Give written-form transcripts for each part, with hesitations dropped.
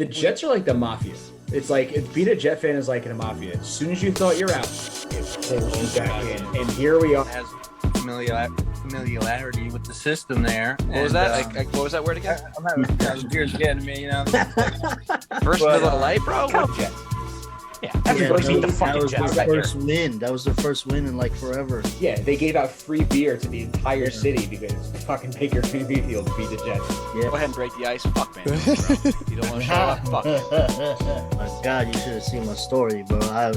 The Jets are like the mafia. It's like being a Jet fan is like in a mafia. As soon as you thought you're out, it pulls you back in. And here we are. Has familiarity with the system there. What was that? What was that word again? I'm having beers getting to me, you know. First Miller Lite, bro. Jets. Yeah, everybody beat the fucking Jets that was their first win. That was their first win in like forever. Yeah, they gave out free beer to the entire city because fucking Baker Mayfield beat the Jets. Yeah. Go ahead and break the ice. Fuck, man. Bro. You don't want to show up? Fuck. My God, you should have seen my story, bro. I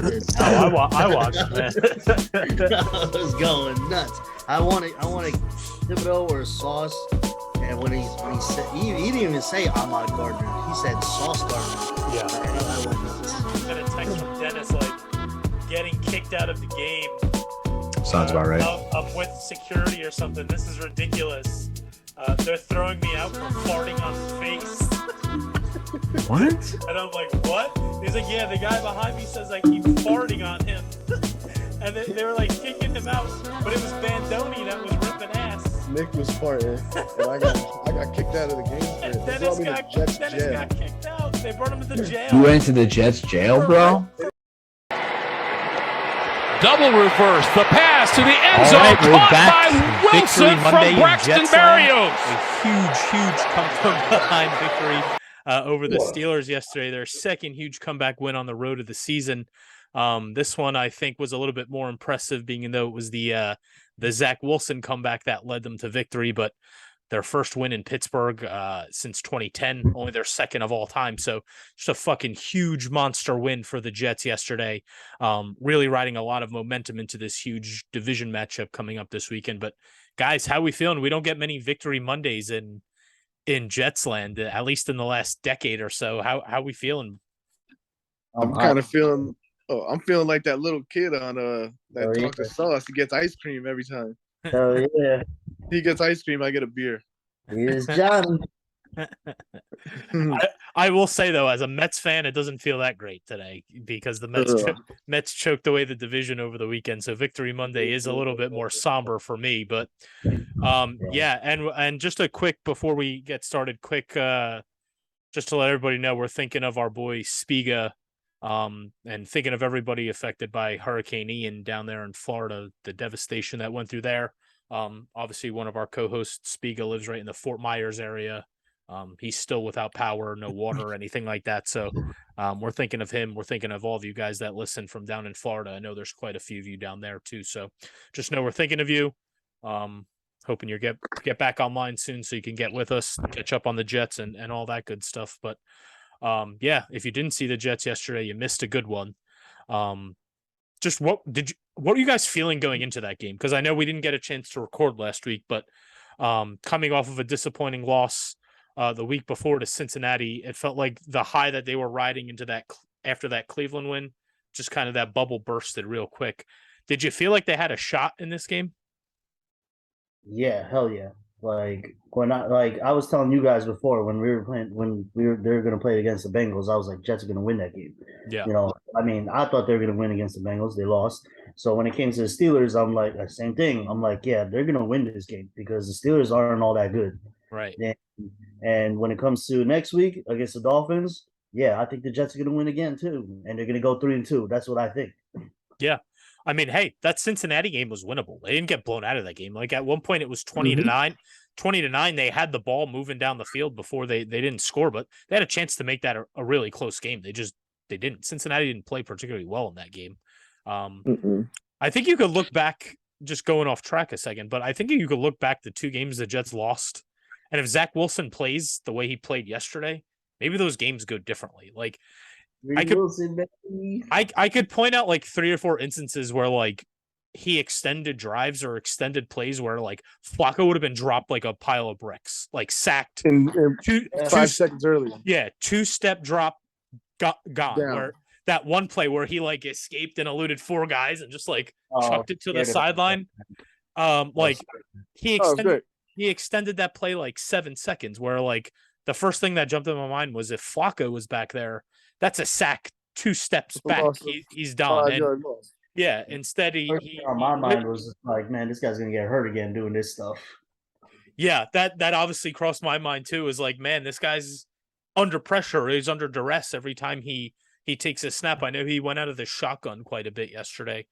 watched it. I was going nuts. I wanted Thibodeau or sauce, and when he said he didn't even say Ahmad Gardner. He said Sauce Gardner. Yeah. I went nuts. And a text from Dennis like getting kicked out of the game. Sounds about right. I'm with security or something. This is ridiculous. They're throwing me out for farting on the face. What? And I'm like, what? He's like, yeah, the guy behind me says I keep farting on him. And they were like kicking him out, but it was Bandoni that was ripping ass. Nick was farting, and I got kicked out of the game for it. They Dennis brought me to got Jets jail. kicked out. They brought him to the jail. You went to the Jets jail, bro? Double reverse, the pass to the end All zone, right, we're caught back. by Victory Wilson Monday from in Braxton Jets land. Berrios. A huge come from behind victory over the Steelers yesterday. Their second huge comeback win on the road of the season. This one I think was a little bit more impressive, being though it was the Zach Wilson comeback that led them to victory, but their first win in Pittsburgh since 2010, only their second of all time. So just a fucking huge monster win for the Jets yesterday. Really riding a lot of momentum into this huge division matchup coming up this weekend. But guys, how we feeling? We don't get many victory Mondays in Jets land, at least in the last decade or so. How we feeling? I'm kind of feeling. Oh, I'm feeling like that little kid on that Talk to Sauce. He gets ice cream every time. Oh yeah. He gets ice cream. I get a beer. Here's Johnny. I will say though, as a Mets fan, it doesn't feel that great today because the Mets choked away the division over the weekend. So Victory Monday is a little bit more somber for me. But yeah, and just a quick before we get started, just to let everybody know, we're thinking of our boy Spiga. And thinking of everybody affected by Hurricane Ian down there in Florida, the devastation that went through there. Obviously, one of our co-hosts, Spiga, lives right in the Fort Myers area. He's still without power, no water, or anything like that. So we're thinking of him. We're thinking of all of you guys that listen from down in Florida. I know there's quite a few of you down there too. So just know we're thinking of you. Hoping you get back online soon so you can get with us, catch up on the Jets and all that good stuff. But yeah, if you didn't see the Jets yesterday, you missed a good one. Just what were you guys feeling going into that game? Because I know we didn't get a chance to record last week, but coming off of a disappointing loss the week before to Cincinnati, it felt like the high that they were riding into that after that Cleveland win, just kind of that bubble bursted real quick. Did you feel like they had a shot in this game? Yeah, hell yeah. Like I was telling you guys before when they were gonna play against the Bengals, I was like, Jets are gonna win that game. Yeah. You know, I mean, I thought they were gonna win against the Bengals. They lost. So when it came to the Steelers, I'm like, same thing. I'm like, yeah, they're gonna win this game because the Steelers aren't all that good. Right. And when it comes to next week against the Dolphins, yeah, I think the Jets are gonna win again too, and they're gonna go 3-2. That's what I think. Yeah. I mean, hey, that Cincinnati game was winnable. They didn't get blown out of that game. Like at one point it was 20-9. 20-9. They had the ball moving down the field before they didn't score, but they had a chance to make that a really close game. They didn't. Cincinnati didn't play particularly well in that game. I think you could look back, just going off track a second, but I think you could look back the two games the Jets lost. And if Zach Wilson plays the way he played yesterday, maybe those games go differently. Like I could point out like 3 or 4 instances where like he extended drives or extended plays where like Flacco would have been dropped like a pile of bricks, like sacked in 5 seconds earlier. Yeah, 2-step drop gone. Down. Where that one play where he like escaped and eluded 4 guys and just like chucked it to the sideline. Like he extended that play like 7 seconds where like the first thing that jumped in my mind was if Flacco was back there, that's a sack 2 steps back. He's done. And, yeah, instead he on my mind was just like, man, this guy's gonna get hurt again doing this stuff. Yeah, that obviously crossed my mind too. Is like, man, this guy's under pressure. He's under duress every time he takes a snap. I know he went out of the shotgun quite a bit yesterday.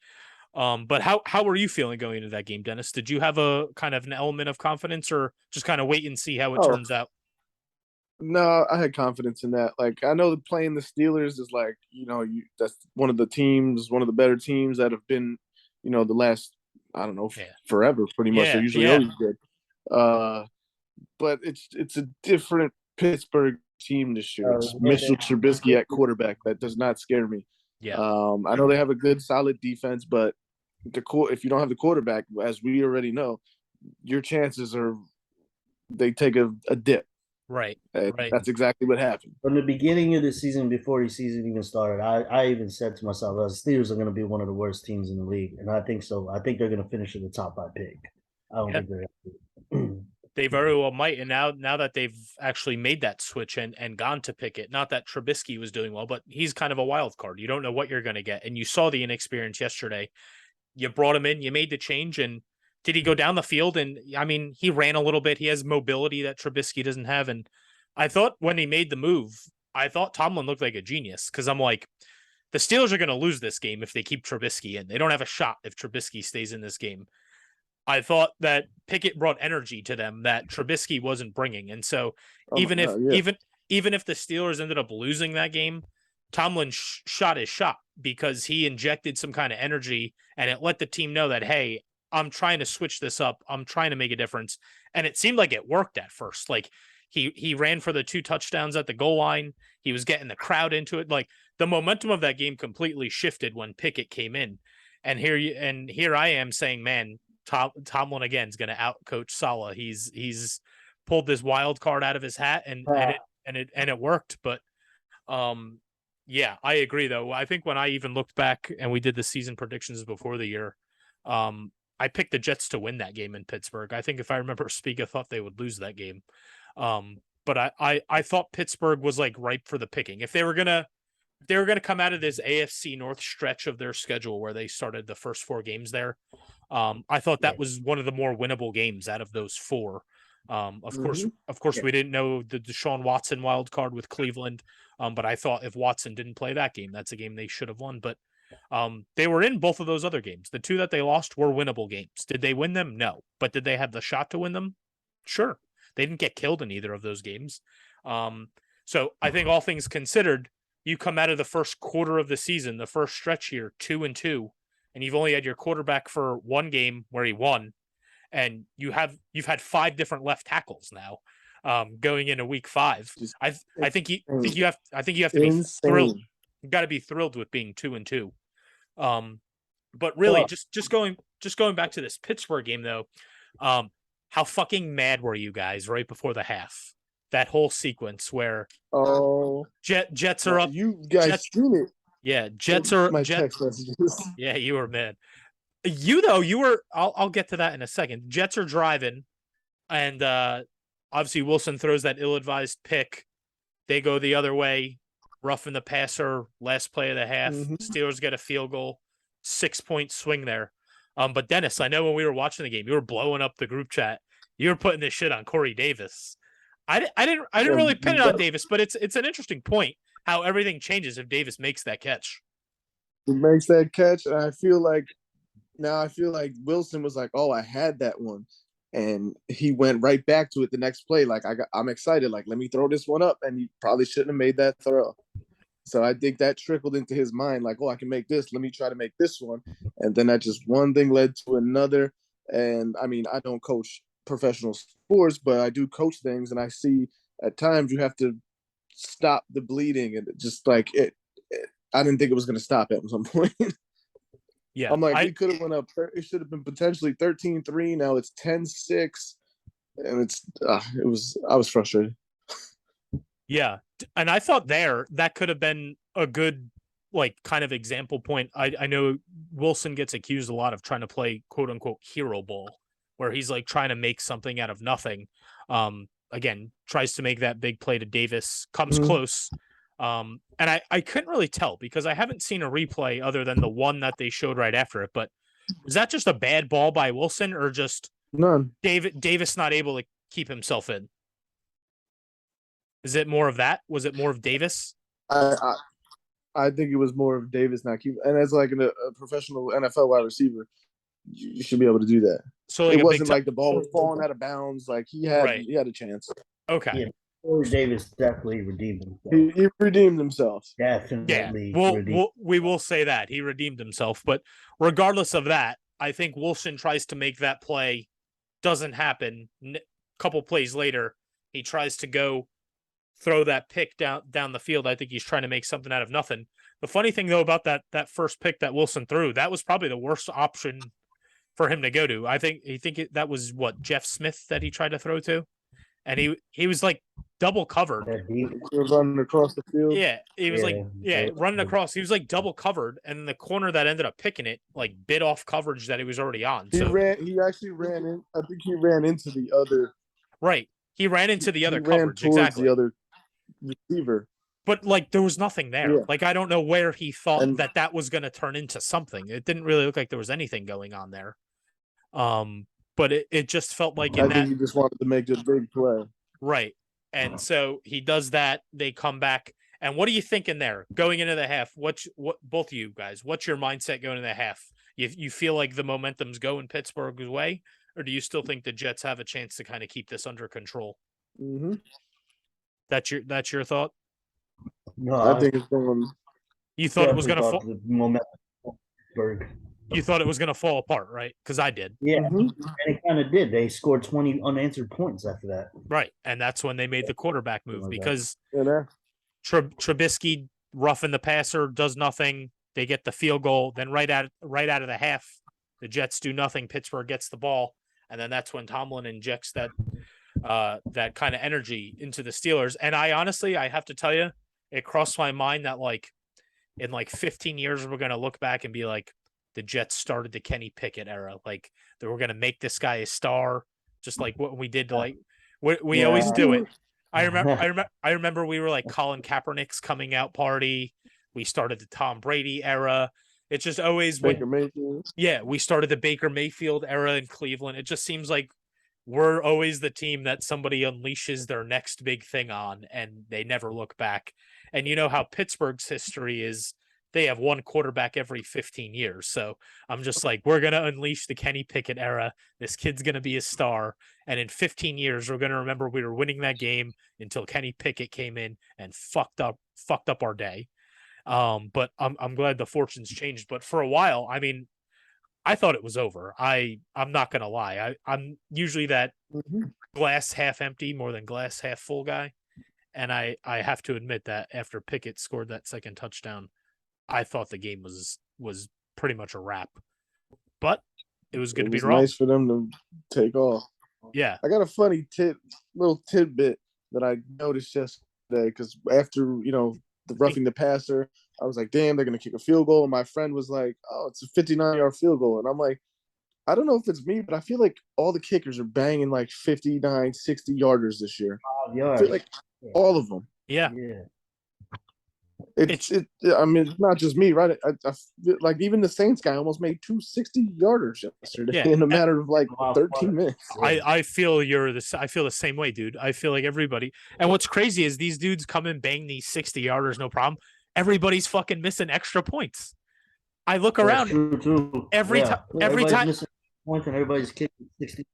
But how were you feeling going into that game, Dennis? Did you have a kind of an element of confidence, or just kind of wait and see how it turns out? No, I had confidence in that. Like, I know that playing the Steelers is like, that's one of the better teams that have been, the last, I don't know, forever, pretty much. They're usually always good. But it's a different Pittsburgh team this year. It's Mitchell Trubisky at quarterback. That does not scare me. Yeah. I know they have a good, solid defense, but if you don't have the quarterback, as we already know, your chances they take a dip. Right. That's exactly what happened. From the beginning of the season, before the season even started, I even said to myself, the Steelers are going to be one of the worst teams in the league, and I think so. I think they're going to finish in the top 5 pick. I don't think they're. They very well might, and now that they've actually made that switch and gone to Pickett, not that Trubisky was doing well, but he's kind of a wild card. You don't know what you're going to get, and you saw the inexperience yesterday. You brought him in, you made the change, and did he go down the field? And I mean, he ran a little bit. He has mobility that Trubisky doesn't have. And I thought when he made the move, I thought Tomlin looked like a genius, because I'm like, the Steelers are going to lose this game if they keep Trubisky in. They don't have a shot if Trubisky stays in this game. I thought that Pickett brought energy to them that Trubisky wasn't bringing. And so even if the Steelers ended up losing that game, Tomlin shot his shot because he injected some kind of energy, and it let the team know that, hey, I'm trying to switch this up. I'm trying to make a difference. And it seemed like it worked at first. Like he ran for the 2 touchdowns at the goal line. He was getting the crowd into it. Like the momentum of that game completely shifted when Pickett came in. And here I am saying, man, Tomlin again is going to out coach Saleh. He's pulled this wild card out of his hat, and it worked. But yeah, I agree though. I think when I even looked back and we did the season predictions before the year, I picked the Jets to win that game in Pittsburgh. I think if I remember Spiga thought they would lose that game. But I thought Pittsburgh was like ripe for the picking. If they were gonna come out of this AFC North stretch of their schedule where they started the first 4 games there, I thought that was one of the more winnable games out of those 4. Of course, we didn't know the Deshaun Watson wild card with Cleveland, but I thought if Watson didn't play that game, that's a game they should have won. But they were in both of those other games. The 2 that they lost were winnable games. Did they win them? No. But did they have the shot to win them? Sure. They didn't get killed in either of those games. So I think all things considered, you come out of the first quarter of the season, the first stretch here, 2-2, and you've only had your quarterback for 1 game where he won, and you've had 5 different left tackles now, going into week 5. I think you have to be thrilled. You've got to be thrilled with being 2-2. But really, just going back to this Pittsburgh game though, how fucking mad were you guys right before the half? That whole sequence where Jets are up. You guys seen it? Yeah, Jets are my Jets. text messages. Yeah, you were mad. You were. I'll get to that in a second. Jets are driving, and obviously Wilson throws that ill-advised pick. They go the other way, roughing the passer. Last play of the half. Steelers get a field goal, 6-point swing there. But Dennis, I know when we were watching the game, you were blowing up the group chat. You were putting this shit on Corey Davis. I didn't really pin it on Davis, but it's an interesting point how everything changes if Davis makes that catch. He makes that catch, and I feel like Wilson was like, "Oh, I had that one," and he went right back to it the next play. Like I'm excited. Like, let me throw this one up, and he probably shouldn't have made that throw. So I think that trickled into his mind, like, "Oh, I can make this. Let me try to make this one," and then that just one thing led to another. And I mean, I don't coach professional sports, but I do coach things, and I see at times you have to stop the bleeding, and just like it I didn't think it was going to stop at some point. Yeah, I'm like, we could have went up. It should have been potentially 13-3. Now it's 10-6, and I was frustrated. Yeah, and I thought that could have been a good kind of example point. I know Wilson gets accused a lot of trying to play quote unquote hero ball, where he's like trying to make something out of nothing. Again, tries to make that big play to Davis, comes close. And I couldn't really tell because I haven't seen a replay other than the one that they showed right after it. But was that just a bad ball by Wilson or just none? Davis not able to keep himself in? Is it more of that? Was it more of Davis? I think it was more of Davis not keeping. And as like a professional NFL wide receiver, you should be able to do that. So like it a wasn't big like the ball was falling out of bounds. Like he had a chance. Okay. Yeah, Corey Davis definitely redeemed himself. He redeemed himself. Definitely. We will say that he redeemed himself. But regardless of that, I think Wilson tries to make that play. Doesn't happen. Couple plays later, he tries to go throw that pick down the field. I think he's trying to make something out of nothing. The funny thing though about that first pick that Wilson threw, that was probably the worst option for him to go to. I think that was what Jeff Smith that he tried to throw to, and he was like double covered. He was running across the field. Yeah, he was running across. He was like double covered, and the corner that ended up picking it like bit off coverage that he was already on. He actually ran in. I think he ran into the other. Right, he ran into the other coverage. Towards exactly. the other receiver. But like there was nothing there. Yeah. Like I don't know where he thought that was going to turn into something. It didn't really look like there was anything going on there. But it just felt like I think he just wanted to make a big play. Right. And so he does that. They come back. And what are you thinking there going into the half? What both of you guys? What's your mindset going into the half? You feel like the momentum's going Pittsburgh's way, or do you still think the Jets have a chance to kind of keep this under control? Mm-hmm. That's your thought. No, I think it's going. You thought it was going to fall. Pittsburgh. You thought it was going to fall apart, right? Because I did. Yeah, and it kind of did. They scored 20 unanswered points after that. Right, and that's when they made the quarterback move because Yeah. Trubisky roughing the passer does nothing. They get the field goal. Then right out of the half, the Jets do nothing. Pittsburgh gets the ball, and then that's when Tomlin injects that kind of energy into the Steelers. And I honestly have to tell you, it crossed my mind that like in like 15 years we're going to look back and be like, the Jets started the Kenny Pickett era. Like they were going to make this guy a star, just like what we did. Like we always do it. I remember we were like Colin Kaepernick's coming out party. We started the Tom Brady era. It's just always Baker Mayfield. Yeah, we started the Baker Mayfield era in Cleveland. It just seems like we're always the team that somebody unleashes their next big thing on, and they never look back. And you know how Pittsburgh's history is. They have one quarterback every 15 years. So I'm just like, we're going to unleash the Kenny Pickett era. This kid's going to be a star. And in 15 years, we're going to remember we were winning that game until Kenny Pickett came in and fucked up our day. But I'm glad the fortunes changed. But for a while, I mean, I thought it was over. I'm not going to lie. I'm usually that glass half empty more than glass half full guy. And I have to admit that after Pickett scored that second touchdown, I thought the game was pretty much a wrap, but it was good to be wrong. Nice for them to take off. Yeah, I got a funny little tidbit that I noticed yesterday because after the roughing the passer, I was like, "Damn, they're gonna kick a field goal." And my friend was like, "Oh, it's a 59-yard field goal," and I'm like, "I don't know if it's me, but I feel like all the kickers are banging like 59, 60 yarders this year. I feel like all of them." Yeah. It's not just me, right? I feel like even the Saints guy almost made 2 60-yarders yesterday in a matter of like 13 minutes. I feel I feel the same way, dude. I feel like everybody. And what's crazy is these dudes come and bang these 60-yarders, no problem. Everybody's fucking missing extra points. I look around every time. Points and everybody's kicking 60.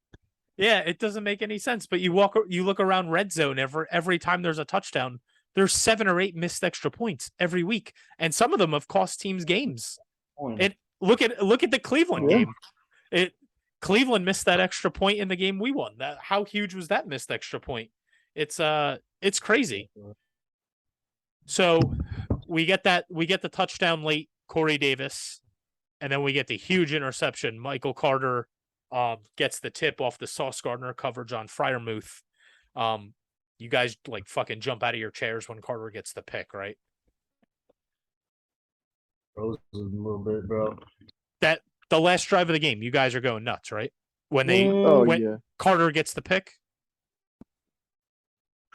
Yeah, it doesn't make any sense. But you look around red zone every time there's a touchdown. There's 7 or 8 missed extra points every week, and some of them have cost teams games. Look at the Cleveland game. Cleveland missed that extra point in the game we won. How huge was that missed extra point? It's crazy. So we get the touchdown late, Corey Davis, and then we get the huge interception. Michael Carter gets the tip off the Sauce Gardner coverage on Freiermuth. You guys like fucking jump out of your chairs when Carter gets the pick, right? Frozen a little bit, bro. That the last drive of the game, you guys are going nuts, right? When Carter gets the pick.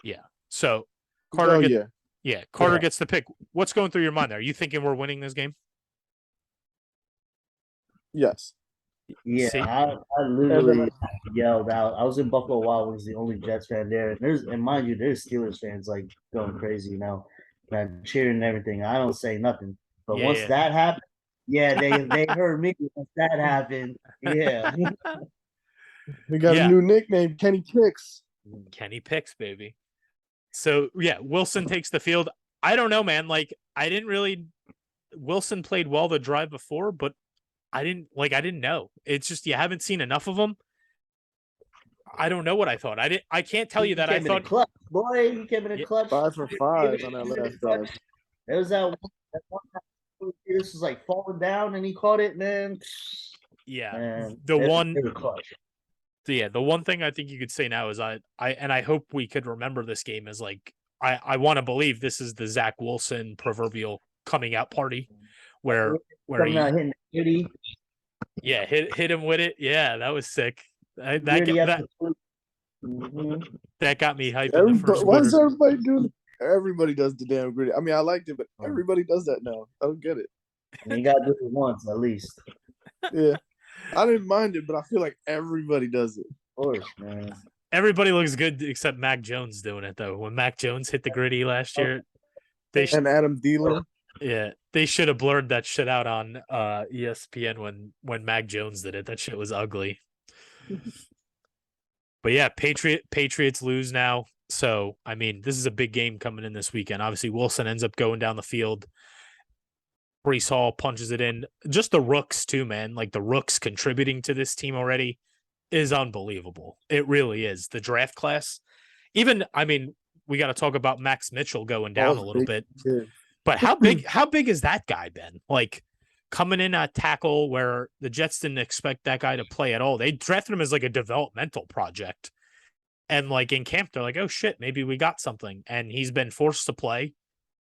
Yeah. So Carter gets the pick. What's going through your mind there? Are you thinking we're winning this game? Yes. Yeah, See? I literally yelled out. I was in Buffalo Wild Wings, the only Jets fan there, and mind you, there's Steelers fans like going crazy, man, cheering and everything. I don't say nothing, but once Yeah. that happened, yeah, they heard me. Once that happened, yeah. We got a Yeah. new nickname, Kenny Kicks. Kenny Picks, baby. So yeah, Wilson takes the field. I don't know, man. Like I didn't really. Wilson played well the drive before, but I didn't know. It's just you haven't seen enough of him. I don't know what I thought. I can't tell you that I came in a thought. clutch, boy. He came in a Yeah. clutch. 5 for 5 on that last drive. There was that one time this was like falling down and he caught it, man. Yeah, Man, the they one. were clutch. Yeah, the one thing I think you could say now is I hope we could remember this game as like I want to believe this is the Zach Wilson proverbial coming out party where Coming out hitting the giddy. yeah hit him with it. Yeah, that was sick. Giddy That after Mhm. that got me hyped in the first Why quarter. is everybody doing it? Everybody does the damn gritty. I mean, I liked it, but everybody does that now. I don't get it. And you got to do it once at least. Yeah. I didn't mind it, but I feel like everybody does it. Of course, man. Everybody looks good except Mac Jones doing it though. When Mac Jones hit the gritty last year, And Adam Thielen. they should have blurred that shit out on ESPN when Mac Jones did it. That shit was ugly. But yeah, Patriots lose now. So I mean, this is a big game coming in this weekend. Obviously, Wilson ends up going down the field. Brees Hall punches it in. Just the rooks too, man. Like the rooks contributing to this team already is unbelievable. It really is. The draft class, even I mean, we got to talk about Max Mitchell going down a little bit. Kid. But how big is that guy been? Like coming in at tackle where the Jets didn't expect that guy to play at all. They drafted him as like a developmental project. And like in camp, they're like, oh shit, maybe we got something. And he's been forced to play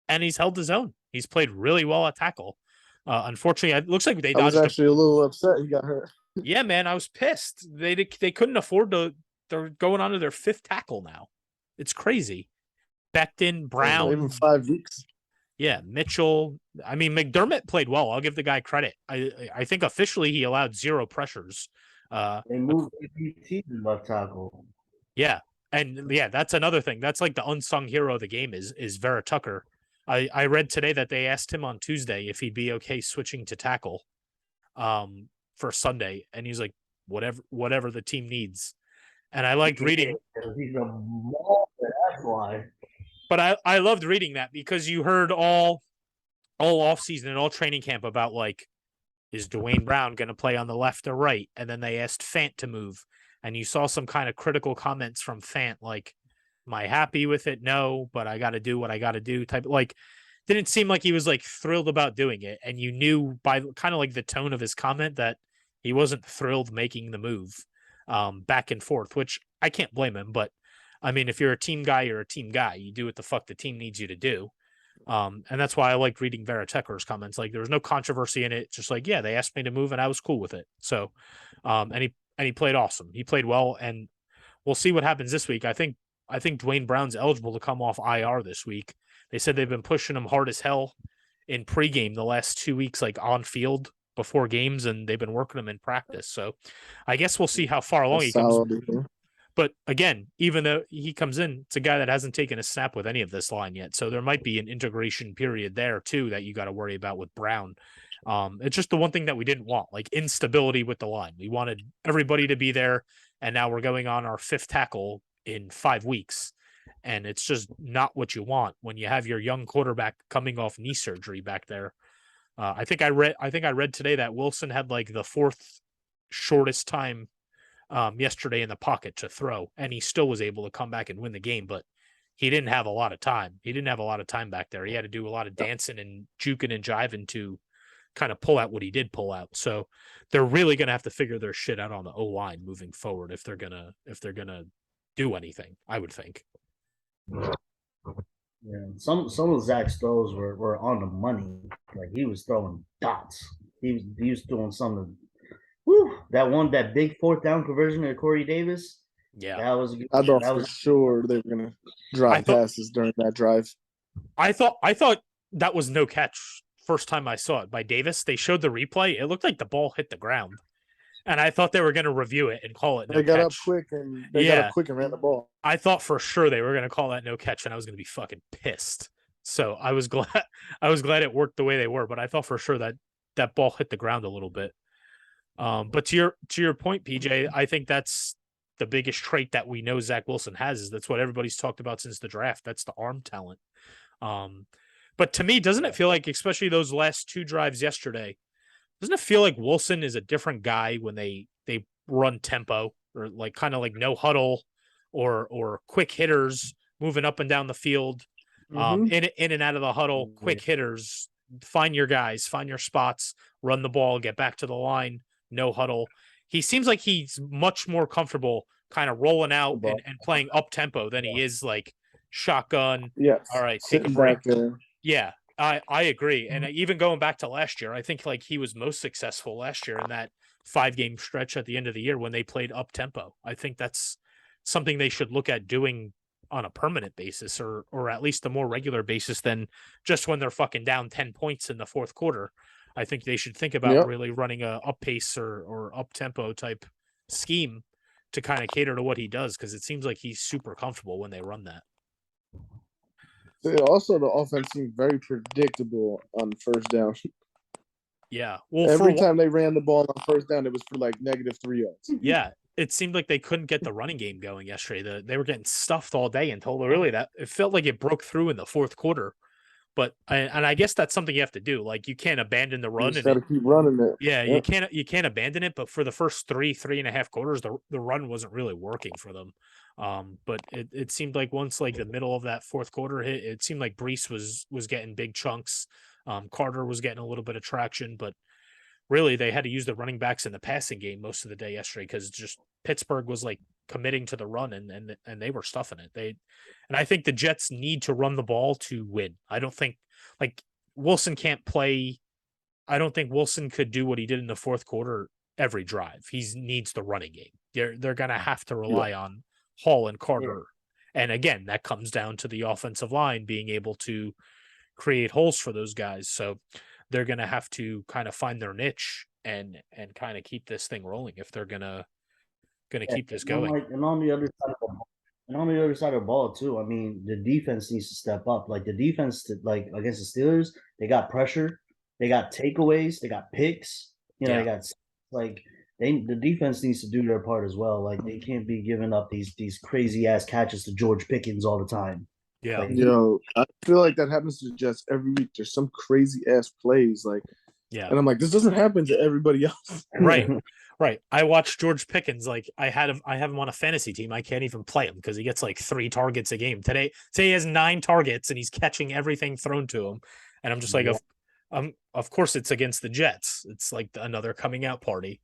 and he's held his own. He's played really well at tackle. Unfortunately, it looks like they I was dodged actually a little upset he got hurt. Yeah, man, I was pissed. They couldn't afford to. They're going on to their 5th tackle now. It's crazy. Becton, Brown, Even 5 weeks. Yeah, Mitchell. I mean, McDermott played well. I'll give the guy credit. I think officially he allowed 0 pressures. They moved APT to left tackle. Yeah, and yeah, that's another thing. That's like the unsung hero of the game is Vera Tucker. I read today that they asked him on Tuesday if he'd be okay switching to tackle for Sunday, and he's like, whatever the team needs. And I liked reading. He's a ball, that's why. But I loved reading that because you heard all offseason and all training camp about like, is Dwayne Brown going to play on the left or right? And then they asked Fant to move. And you saw some kind of critical comments from Fant like, am I happy with it? No, but I got to do what I got to do type. Like, didn't seem like he was like thrilled about doing it. And you knew by kind of like the tone of his comment that he wasn't thrilled making the move back and forth, which I can't blame him. But I mean, if you're a team guy, you're a team guy. You do what the fuck the team needs you to do. And that's why I liked reading Vera Tucker's comments. Like there was no controversy in it. It's just like, yeah, they asked me to move and I was cool with it. So, and he played awesome. He played well, and we'll see what happens this week. I think Dwayne Brown's eligible to come off IR this week. They said they've been pushing him hard as hell in pregame the last 2 weeks, like on field before games, and they've been working him in practice. So I guess we'll see how far along he comes. But again, even though he comes in, it's a guy that hasn't taken a snap with any of this line yet. So there might be an integration period there too that you got to worry about with Brown. It's just the one thing that we didn't want, like instability with the line. We wanted everybody to be there, and now we're going on our 5th tackle in 5 weeks. And it's just not what you want when you have your young quarterback coming off knee surgery back there. I think I read today that Wilson had like the 4th shortest time yesterday in the pocket to throw, and he still was able to come back and win the game, but he didn't have a lot of time. He didn't have a lot of time back there. He had to do a lot of dancing and juking and jiving to kind of pull out what he did pull out. So they're really going to have to figure their shit out on the O-line moving forward if they're going to do anything, I would think. Yeah, some of Zach's throws were on the money. Like he was throwing dots. He was doing something. Woo! That big 4th down conversion to Corey Davis. Yeah, that was. I thought for sure they were gonna drop passes during that drive. I thought that was no catch first time I saw it by Davis. They showed the replay. It looked like the ball hit the ground, And I thought they were going to review it and call it no They got up catch. quick and ran the ball. I thought for sure they were going to call that no catch, and I was going to be fucking pissed. So I was glad it worked the way they were, but I thought for sure that ball hit the ground a little bit. But to your point, PJ, I think that's the biggest trait that we know Zach Wilson has. Is that's what everybody's talked about since the draft. That's the arm talent. But to me, doesn't it feel like, especially those last 2 drives yesterday, doesn't it feel like Wilson is a different guy when they run tempo or like kind of like no huddle or quick hitters moving up and down the field, in and out of the huddle, quick hitters, find your guys, find your spots, run the ball, get back to the line, no huddle. He seems like he's much more comfortable kind of rolling out and playing up tempo than he is like shotgun. Yes. All right, take a break. Yeah. I agree. And Mm-hmm. even going back to last year, I think like he was most successful last year in that 5-game stretch at the end of the year when they played up tempo. I think that's something they should look at doing on a permanent basis or at least a more regular basis than just when they're fucking down 10 points in the fourth quarter. I think they should think about really running a up pace or up tempo type scheme to kind of cater to what he does, because it seems like he's super comfortable when they run that. Also, the offense seemed very predictable on first down. Yeah. Well, every time they ran the ball on first down, it was for like -3 yards. Yeah. It seemed like they couldn't get the running game going yesterday. They were getting stuffed all day until really that it felt like it broke through in the fourth quarter. But I guess that's something you have to do. Like you can't abandon the run. You got to keep running it. Yeah, you can't abandon it. But for the first 3.5 quarters, the run wasn't really working for them. But it seemed like once like the middle of that fourth quarter hit, it seemed like Brees was getting big chunks. Carter was getting a little bit of traction, but really they had to use the running backs in the passing game most of the day yesterday because just Pittsburgh was like committing to the run and they were stuffing it. And I think the Jets need to run the ball to win. I don't think like Wilson can't play. I don't think Wilson could do what he did in the fourth quarter every drive. He needs the running game. They're going to have to rely on Hall and Carter. And again, that comes down to the offensive line being able to create holes for those guys. So they're going to have to kind of find their niche and kind of keep this thing rolling if they're going to keep this going. And on the other side of the ball too, I mean, the defense needs to step up. Like the defense, like against the Steelers, they got pressure, they got takeaways, they got picks. You know, they got like the defense needs to do their part as well. Like they can't be giving up these crazy ass catches to George Pickens all the time. Yeah. Like, I feel like that happens to the Jets every week. There's some crazy ass plays, like, and I'm like, this doesn't happen to everybody else. Right. Right. I watched George Pickens. Like I have him on a fantasy team. I can't even play him because he gets like 3 targets a game. Today he has 9 targets and he's catching everything thrown to him. And I'm just like, of course it's against the Jets. It's like another coming out party.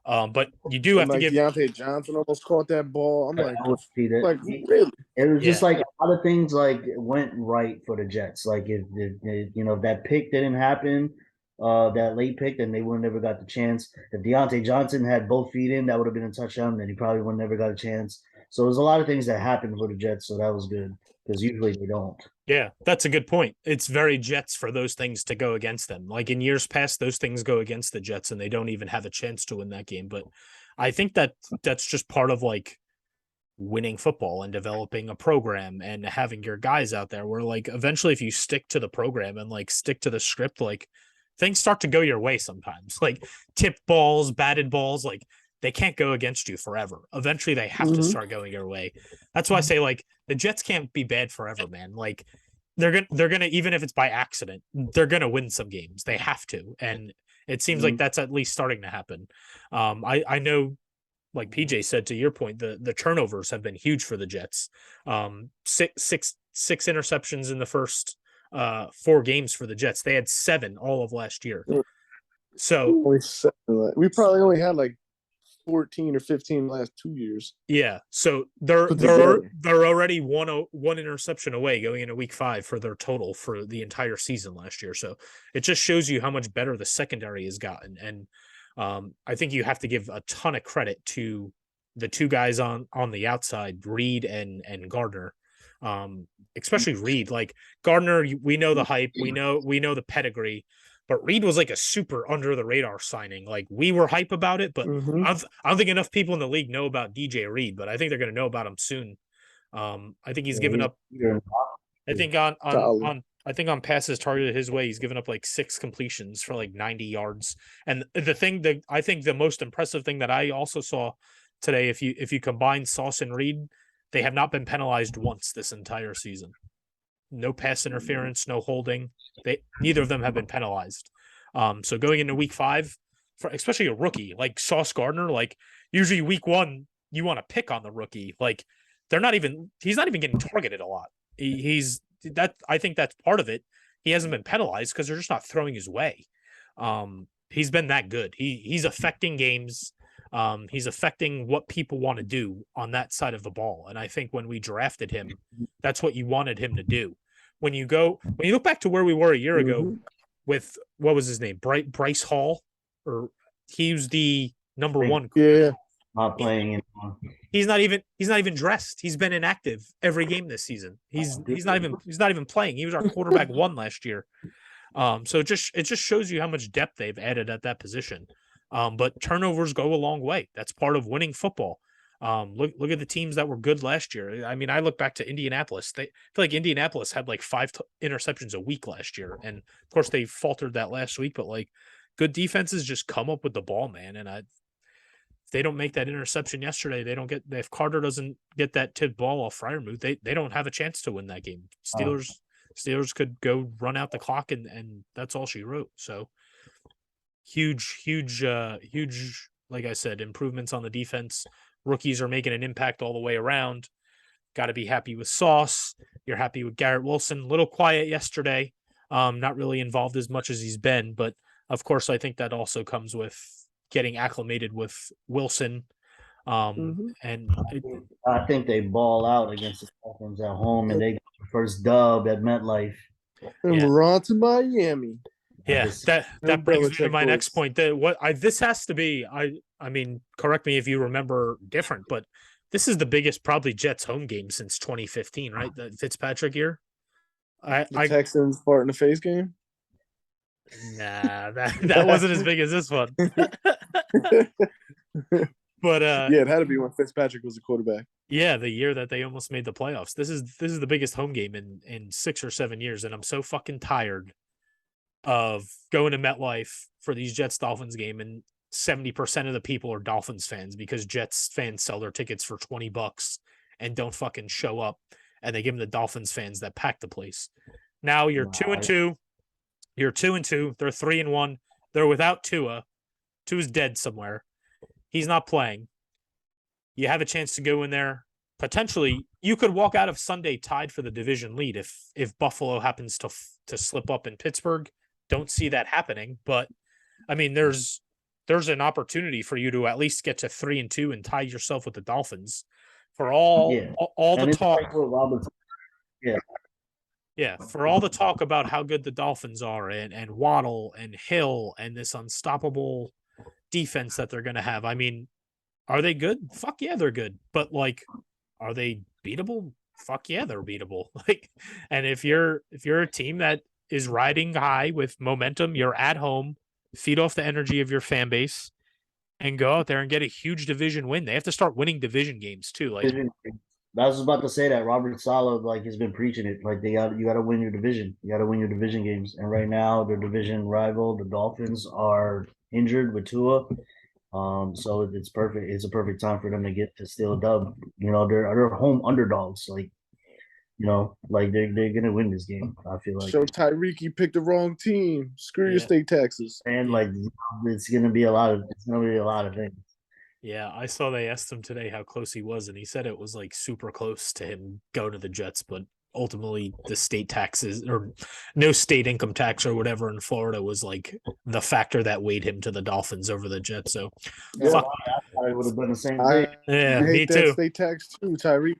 But you do have to give Deontay Johnson almost caught that ball. I'm like really? It was just like a lot of things like went right for the Jets. Like if that pick didn't happen, that late pick, then they would have never got the chance. If Deontay Johnson had both feet in, that would have been a touchdown, then he probably would have never got a chance. So there's a lot of things that happened for the Jets, so that was good because usually they don't. Yeah, that's a good point. It's very Jets for those things to go against them. Like in years past, those things go against the Jets and they don't even have a chance to win that game. But I think that's just part of like winning football and developing a program and having your guys out there where like eventually if you stick to the program and like stick to the script, like things start to go your way sometimes. Like tipped balls, batted balls, like they can't go against you forever. Eventually they have to start going your way. That's why I say like the Jets can't be bad forever, man. Like they're gonna even if it's by accident, they're gonna win some games. They have to. And it seems like that's at least starting to happen. I know, like PJ said, to your point, the turnovers have been huge for the Jets. 6 interceptions in the first 4 games for the Jets. They had 7 all of last year. So we probably only had like 14 or 15 last 2 years. Yeah, so they're already one interception away going into week 5 for their total for the entire season last year. So it just shows you how much better the secondary has gotten. And I think you have to give a ton of credit to the 2 guys on the outside, Reed and Gardner. Especially Reed. Like Gardner, we know the hype, we know the pedigree. but Reed was like a super under the radar signing. Like we were hype about it, but Mhm. I don't think enough people in the league know about DJ Reed, but I think they're going to know about him soon. I think he's given up. I think on passes targeted his way, he's given up like 6 completions for like 90 yards. And the thing that I think the most impressive thing that I also saw today, if you combine Sauce and Reed, they have not been penalized once this entire season. No pass interference, no holding. Neither of them have been penalized. So going into week 5, for especially a rookie like Sauce Gardner, like usually week 1 you want to pick on the rookie. Like he's not even getting targeted a lot. I think that's part of it. He hasn't been penalized because they're just not throwing his way. He's been that good. He's affecting games. He's affecting what people want to do on that side of the ball. And I think when we drafted him, that's what you wanted him to do. When you look back to where we were a year ago with, what was his name? Bryce Hall, or he was the number 1. Yeah. Not playing anymore. He's not even dressed. He's been inactive every game this season. He's not even playing. He was our quarterback 1 last year. So it just shows you how much depth they've added at that position. But turnovers go a long way. That's part of winning football. Look at the teams that were good last year. I mean, I look back to Indianapolis. I feel like Indianapolis had like 5 interceptions a week last year, and of course they faltered that last week. But like, good defenses just come up with the ball, man. And if they don't make that interception yesterday, they don't get. If Carter doesn't get that tipped ball off Freiermuth, they don't have a chance to win that game. Steelers could go run out the clock, and that's all she wrote. So huge, like I said, improvements on the defense. Rookies are making an impact all the way around. Got to be happy with Sauce. You're happy with Garrett Wilson. Little quiet yesterday. Not really involved as much as he's been, but of course, I think that also comes with getting acclimated with Wilson. And I think they ball out against the Dolphins at home, and they got the first dub at MetLife. And we're on to Miami. Yeah, that brings me to my next point. This has to be, I mean, correct me if you remember different, but this is the biggest probably Jets home game since 2015, right? The Fitzpatrick year. The Texans part in the face game. Nah, that wasn't as big as this one. But yeah, it had to be when Fitzpatrick was the quarterback. Yeah, the year that they almost made the playoffs. This is the biggest home game in 6 or 7 years, and I'm so fucking tired of going to MetLife for these Jets Dolphins game, and 70% of the people are Dolphins fans because Jets fans sell their tickets for $20 and don't fucking show up, and they give them the Dolphins fans that pack the place. Now you're 2-2. You're 2-2. They're 3-1. They're without Tua. Tua's dead somewhere. He's not playing. You have a chance to go in there. Potentially, you could walk out of Sunday tied for the division lead if Buffalo happens to slip up in Pittsburgh. Don't see that happening, but I mean, there's an opportunity for you to at least get to 3-2 and tie yourself with the Dolphins. For all the talk. Yeah, for all the talk about how good the Dolphins are and Waddle and Hill and this unstoppable defense that they're going to have. I mean, are they good? Fuck yeah, they're good. But like, are they beatable? Fuck yeah, they're beatable. Like, and if you're a team that is riding high with momentum, you're at home, feed off the energy of your fan base, and go out there and get a huge division win. They have to start winning division games too. Like, I was about to say that Robert Saleh has been preaching it. Like you got to win your division. You got to win your division games. And right now, their division rival, the Dolphins, are injured with Tua. So it's perfect. It's a perfect time for them to get to steal a dub. You know, they're home underdogs. Like, you know, like they're gonna win this game. I feel like. So Tyreek, you picked the wrong team. Screw your state taxes. And like, it's gonna be a lot of things. Yeah, I saw they asked him today how close he was, and he said it was like super close to him going to the Jets, but ultimately the state taxes or no state income tax or whatever in Florida was like the factor that weighed him to the Dolphins over the Jets. So I would have done the same thing. Yeah, me too. State tax too, Tyreek.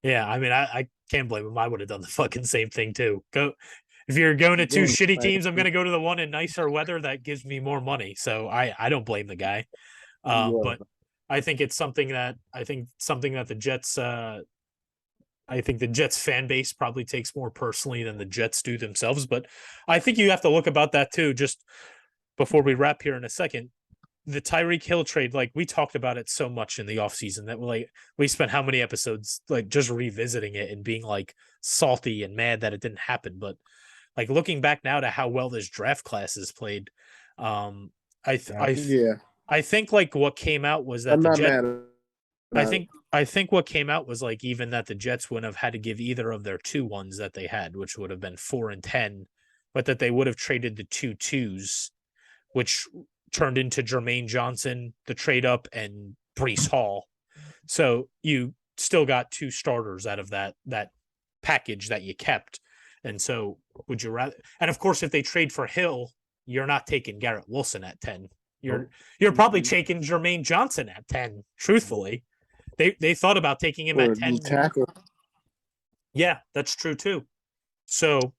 Yeah, I mean, I can't blame him. I would have done the fucking same thing too. If you're going to 2 shitty teams, I'm going to go to the one in nicer weather that gives me more money. So I don't blame the guy. But I think it's something that the Jets I think the Jets fan base probably takes more personally than the Jets do themselves. But I think you have to look about that too. Just before we wrap here in a second, the Tyreek Hill trade, like we talked about it so much in the offseason that we spent how many episodes like just revisiting it and being like salty and mad that it didn't happen. But like looking back now to how well this draft class is played, I think like what came out was that I'm not mad. I think what came out was like even that the Jets wouldn't have had to give either of their 2-1s that they had, which would have been 4 and 10, but that they would have traded the 2-2s, which turned into Jermaine Johnson, the trade up, and Breece Hall. So you still got 2 starters out of that package that you kept. And so would you rather? And of course, if they trade for Hill, you're not taking Garrett Wilson at 10. You're probably taking Jermaine Johnson at 10. Truthfully, they thought about taking him at 10. Tackle. Yeah, that's true too. So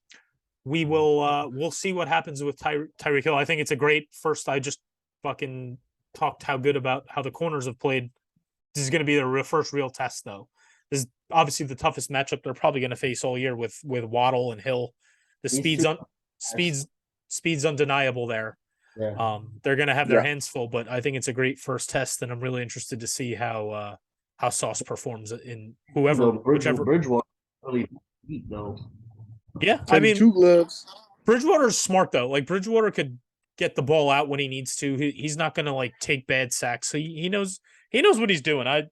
we'll see what happens with Tyreek Hill. I think it's a great first. I just fucking talked how good about how the corners have played. This is going to be their first real test, though. This is obviously the toughest matchup they're probably going to face all year with Waddle and Hill. The speed's undeniable there. Yeah. They're going to have their hands full, but I think it's a great first test, and I'm really interested to see how Sauce performs in whichever. Bridgewater really deep though. Yeah, I mean, 2 gloves. Bridgewater's smart though. Like Bridgewater could get the ball out when he needs to. He's not going to like take bad sacks. So he knows what he's doing. I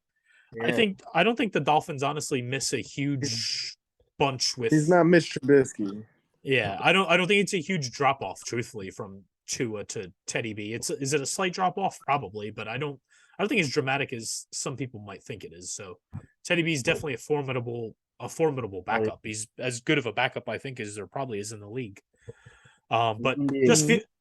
don't think the Dolphins honestly miss a huge bunch with. He's not Mitch Trubisky. Yeah, I don't think it's a huge drop off. Truthfully, from Tua to Teddy B, is it a slight drop off? Probably, but I don't think it's dramatic as some people might think it is. So Teddy B is definitely a formidable backup. He's as good of a backup I think as there probably is in the league. But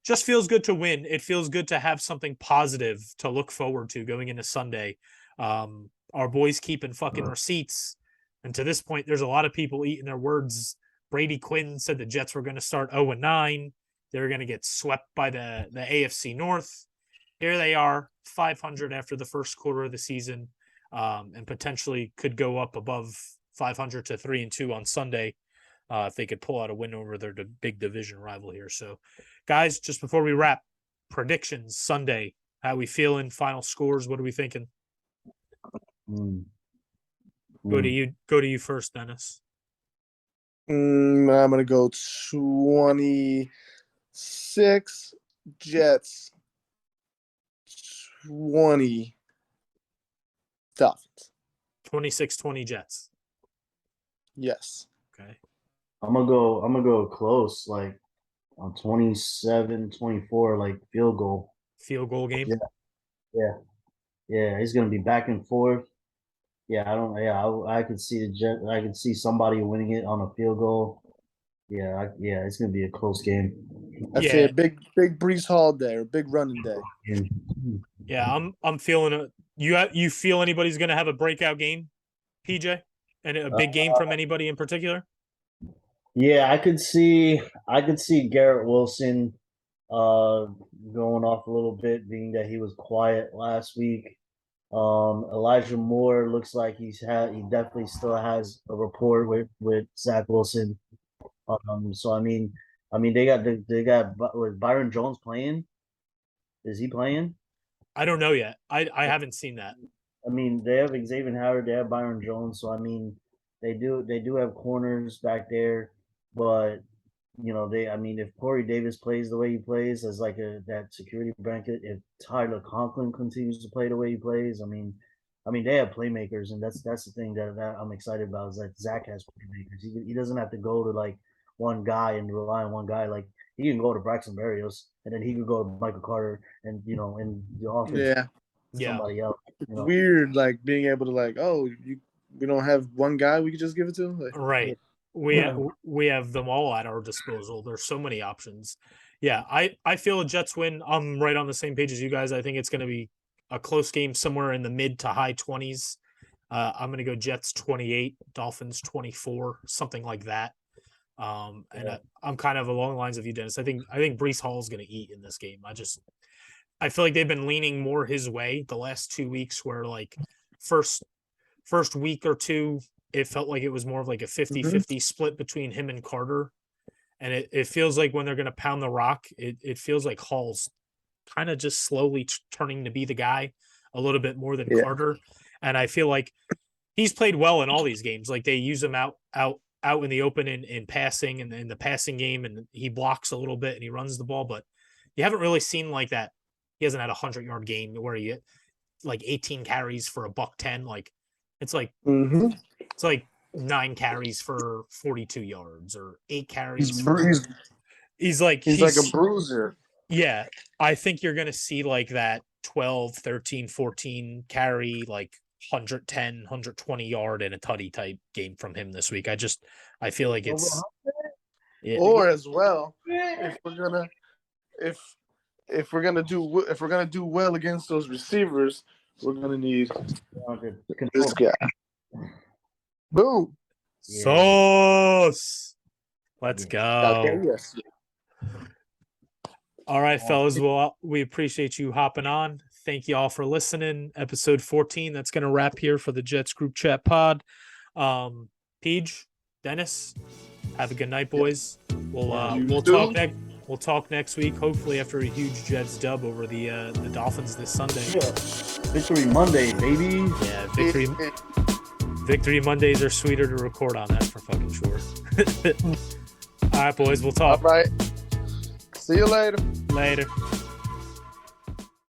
just feels good to win. It feels good to have something positive to look forward to going into Sunday. Our boys keeping fucking receipts, and to this point, there's a lot of people eating their words. Brady Quinn said the Jets were going to start 0-9. They were going to get swept by the AFC North. Here they are, 500 after the first quarter of the season, and potentially could go up above 500 to 3-2 on Sunday if they could pull out a win over their big division rival here. So, guys, just before we wrap, predictions Sunday. How we feeling? Final scores. What are we thinking? Go to you first, Dennis. I'm gonna go 26 Jets, 20 Dolphins. 26-20 Jets. Yes. Okay. I'm gonna go close, like on 27-24, like field goal. Field goal game. Yeah. He's gonna be back and forth. Yeah, I could see the Jet. I could see somebody winning it on a field goal. Yeah, it's gonna be a close game. I'd say a big Breece Hall day or big running day. Yeah, I'm feeling it. You feel anybody's gonna have a breakout game, PJ, and a big game from anybody in particular? Yeah, I could see Garrett Wilson going off a little bit, being that he was quiet last week. Elijah Moore looks like he definitely still has a rapport with Zach Wilson. So I mean they got was Byron Jones playing? Is he playing? I don't know yet. I haven't seen that. I mean, they have Xavier Howard, they have Byron Jones, so I mean they do have corners back there, but if Corey Davis plays the way he plays as like that security blanket, if Tyler Conklin continues to play the way he plays, I mean they have playmakers, and that's the thing that I'm excited about is that Zach has playmakers. He doesn't have to go to like one guy and rely on one guy. Like he can go to Braxton Berrios, and then he could go to Michael Carter, and in the offense, somebody else. Weird, like being able to we don't have one guy we could just give it to. Like, right. We have them all at our disposal. There's so many options. Yeah, I feel a Jets win. I'm right on the same page as you guys. I think it's going to be a close game somewhere in the mid to high 20s. I'm going to go Jets 28, Dolphins 24, something like that. I'm kind of along the lines of you, Dennis. I think Breece Hall is going to eat in this game. I feel like they've been leaning more his way the last 2 weeks, where like first week or two, it felt like it was more of like a 50-50 split between him and Carter. And it feels like when they're going to pound the rock, it feels like Hall's kind of just slowly turning to be the guy a little bit more than Carter. And I feel like he's played well in all these games. Like they use him out in the open in passing and in the passing game, and he blocks a little bit and he runs the ball, but you haven't really seen like that. He hasn't had a 100-yard game where he like 18 carries for $110. Like it's like it's like 9 carries for 42 yards or 8 carries. He's like a bruiser. Yeah. I think you're going to see like that 12, 13, 14 carry, like 110, 120 yard and a tutty type game from him this week. I feel like it's or as well, if we're gonna do well against those receivers, we're gonna need this guy. Boom. Sauce. Let's go. All right, fellas. Well, we appreciate you hopping on. Thank you all for listening. Episode 14. That's going to wrap here for the Jets group chat pod. Peach, Dennis, have a good night, boys. We'll talk next week. Hopefully, after a huge Jets dub over the Dolphins this Sunday. Yeah. Victory Monday, baby. Yeah, Victory Mondays are sweeter to record on. That's for fucking sure. All right, boys. We'll talk. All right. See you later. Later.